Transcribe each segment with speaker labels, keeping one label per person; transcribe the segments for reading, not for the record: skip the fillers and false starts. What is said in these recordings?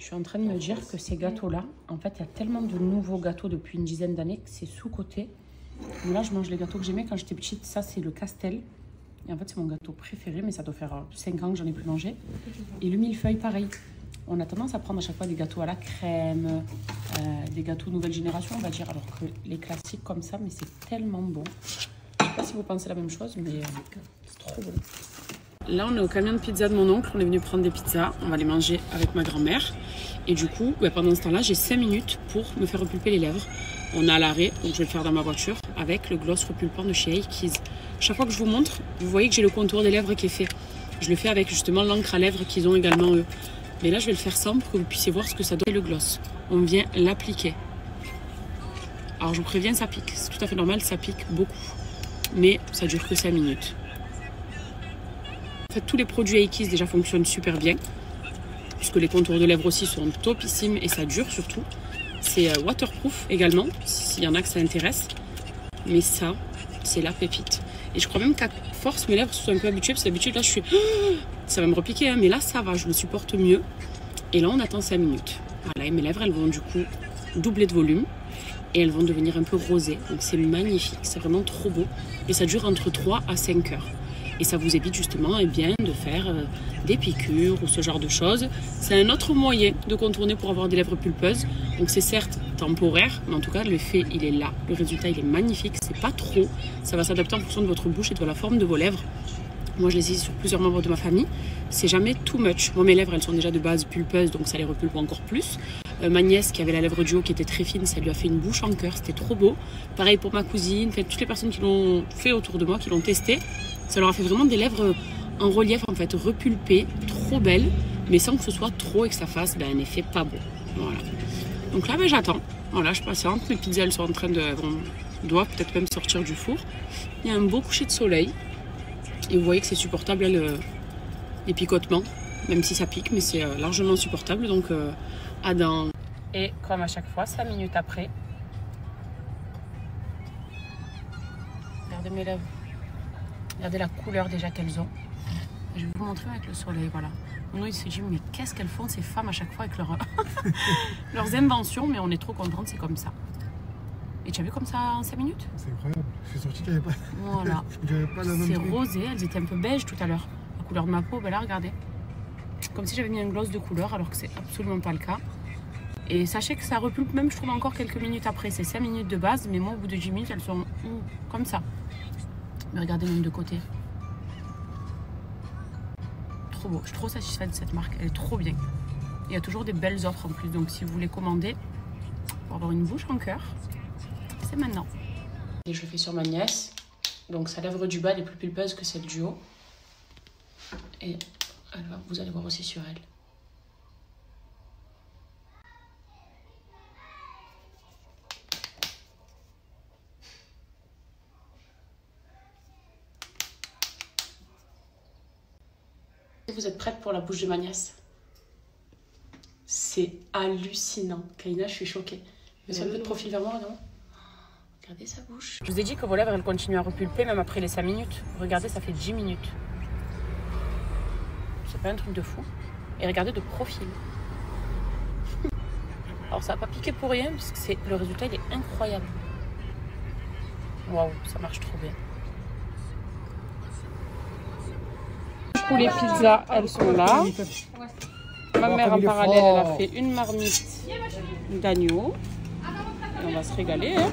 Speaker 1: Je suis en train de me dire que ces gâteaux-là, en fait, il y a tellement de nouveaux gâteaux depuis une dizaine d'années que c'est sous-coté. Mais là, je mange les gâteaux que j'aimais quand j'étais petite. Ça, c'est le Castel. Et en fait, c'est mon gâteau préféré, mais ça doit faire 5 ans que j'en ai plus mangé. Et le millefeuille, pareil. On a tendance à prendre à chaque fois des gâteaux à la crème, des gâteaux nouvelle génération, on va dire, alors que les classiques comme ça, mais c'est tellement bon. Je sais pas si vous pensez la même chose, mais c'est trop bon. Là, on est au camion de pizza de mon oncle. On est venu prendre des pizzas. On va les manger avec ma grand-mère. Et du coup, pendant ce temps-là, j'ai 5 minutes pour me faire repulper les lèvres. On est à l'arrêt, donc je vais le faire dans ma voiture avec le gloss repulpant de chez Akeys. Chaque fois que je vous montre, vous voyez que j'ai le contour des lèvres qui est fait. Je le fais avec justement l'encre à lèvres qu'ils ont également eux. Mais là, je vais le faire sans pour que vous puissiez voir ce que ça donne le gloss. On vient l'appliquer. Alors, je vous préviens, ça pique. C'est tout à fait normal, ça pique beaucoup. Mais ça dure que 5 minutes. En fait, tous les produits Akeys déjà fonctionnent super bien. Puisque les contours de lèvres aussi sont topissimes et ça dure surtout. C'est waterproof également, s'il y en a que ça intéresse. Mais ça, c'est la pépite. Et je crois même qu'à force, mes lèvres se sont un peu habituées. Parce que d'habitude, là, je suis... ça va me repiquer, hein, mais là, ça va, je me supporte mieux. Et là, on attend 5 minutes. Voilà, et mes lèvres, elles vont du coup doubler de volume. Et elles vont devenir un peu rosées. Donc c'est magnifique, c'est vraiment trop beau. Et ça dure entre 3 à 5 heures. Et ça vous évite justement de faire des piqûres ou ce genre de choses. C'est un autre moyen de contourner pour avoir des lèvres pulpeuses. Donc c'est certes temporaire, mais en tout cas l'effet il est là. Le résultat il est magnifique, c'est pas trop. Ça va s'adapter en fonction de votre bouche et de la forme de vos lèvres. Moi je les ai sur plusieurs membres de ma famille. C'est jamais too much. Moi mes lèvres elles sont déjà de base pulpeuses, donc ça les repulpe encore plus. Ma nièce qui avait la lèvre du haut qui était très fine, ça lui a fait une bouche en cœur, c'était trop beau. Pareil pour ma cousine, en fait, toutes les personnes qui l'ont fait autour de moi, qui l'ont testé, ça leur a fait vraiment des lèvres en relief en fait, repulpées, trop belles, mais sans que ce soit trop et que ça fasse un effet pas beau. Voilà. Donc là j'attends, voilà, je patiente, mes pizzas elles sont en train de... doivent peut-être même sortir du four. Il y a un beau coucher de soleil, et vous voyez que c'est supportable les picotements, même si ça pique, mais c'est largement supportable, donc à dans... Et comme à chaque fois, 5 minutes après, regardez mes lèvres, regardez la couleur déjà qu'elles ont. Je vais vous montrer avec le soleil, voilà. Mon il se dit, mais qu'est-ce qu'elles font ces femmes à chaque fois avec leurs inventions, mais on est trop contente, c'est comme ça. Et tu as vu comme ça en 5 minutes?
Speaker 2: C'est incroyable, je suis sortie qu'il n'y avait pas...
Speaker 1: Voilà, c'est rosé, elles étaient un peu beige tout à l'heure. La couleur de ma peau, ben là, regardez. Comme si j'avais mis un gloss de couleur, alors que c'est absolument pas le cas. Et sachez que ça repulpe même, je trouve, encore quelques minutes après. C'est 5 minutes de base, mais moi, au bout de 10 minutes, elles sont comme ça. Mais regardez même de côté. Trop beau. Je suis trop satisfaite de cette marque. Elle est trop bien. Il y a toujours des belles offres en plus. Donc, si vous voulez commander pour avoir une bouche en cœur, c'est maintenant. Et je le fais sur ma nièce. Donc, sa lèvre du bas elle est plus pulpeuse que celle du haut. Et vous allez voir aussi sur elle. Vous êtes prête pour la bouche de ma nièce? C'est hallucinant. Kaina, je suis choquée. Mais un peu de profil vers moi, non? Regardez sa bouche. Je vous ai dit que vos lèvres, elles continuent à repulper même après les 5 minutes. Regardez, ça fait 10 minutes. C'est pas un truc de fou. Et regardez de profil. Alors ça va pas piquer pour rien, parce que le résultat, il est incroyable. Waouh, ça marche trop bien. Les pizzas, elles sont là. Ma mère en parallèle, elle a fait une marmite d'agneau. Et on va se régaler. Hein.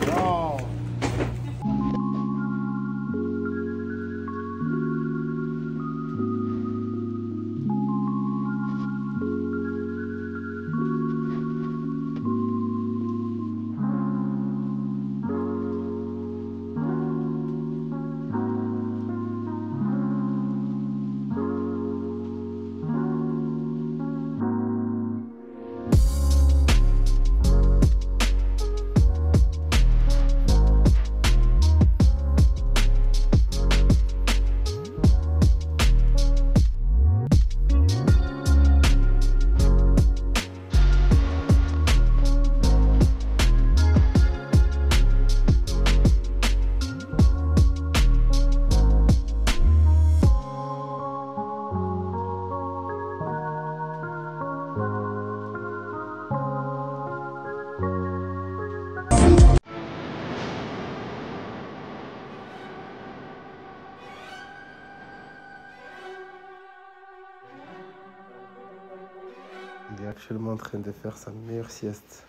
Speaker 2: Il est actuellement en train de faire sa meilleure sieste.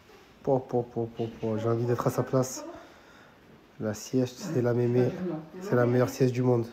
Speaker 2: J'ai envie d'être à sa place. La sieste, c'est la mémé. C'est la meilleure sieste du monde.